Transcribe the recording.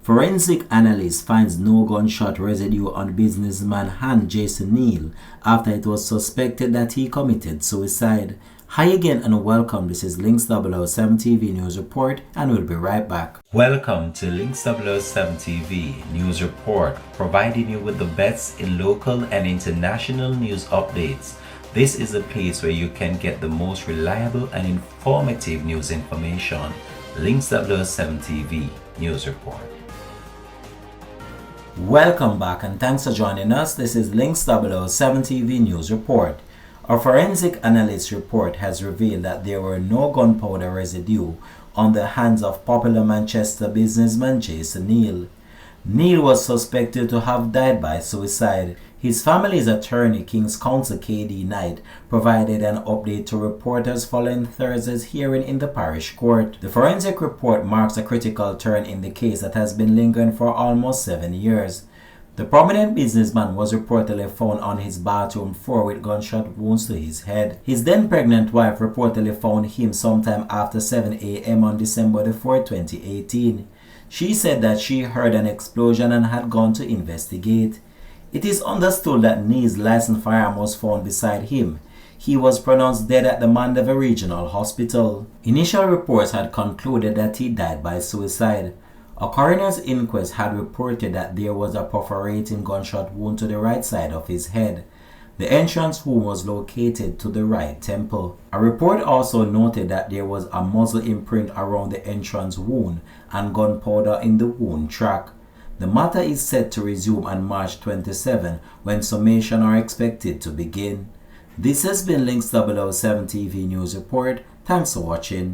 Forensic analyst finds no gunshot residue on businessman hand Jason Neal after it was suspected that he committed suicide. Hi again and welcome. This is Links 007 TV News Report and we'll be right back. Welcome to Links 007 TV News Report, providing you with the best in local and international news updates. This is a place where you can get the most reliable and informative news information. Links 007 TV News Report. Welcome back and thanks for joining us. This is Links 007 TV News Report. A forensic analyst report has revealed that there were no gunpowder residue on the hands of popular Manchester businessman Jason Neal. Neal was suspected to have died by suicide. His family's attorney, King's Counsel KD Knight, provided an update to reporters following Thursday's hearing in the parish court. The forensic report marks a critical turn in the case that has been lingering for almost 7 years. The prominent businessman was reportedly found on his bathroom floor with gunshot wounds to his head. His then pregnant wife reportedly found him sometime after 7 a.m. on December 4, 2018. She said that she heard an explosion and had gone to investigate. It is understood that Neal's licensed firearm was found beside him. He was pronounced dead at the Mandeville Regional Hospital. Initial reports had concluded that he died by suicide. A coroner's inquest had reported that there was a perforating gunshot wound to the right side of his head. The entrance wound was located to the right temple. A report also noted that there was a muzzle imprint around the entrance wound and gunpowder in the wound track. The matter is set to resume on March 27 when summations are expected to begin. This has been Links 007 TV News Report. Thanks for watching.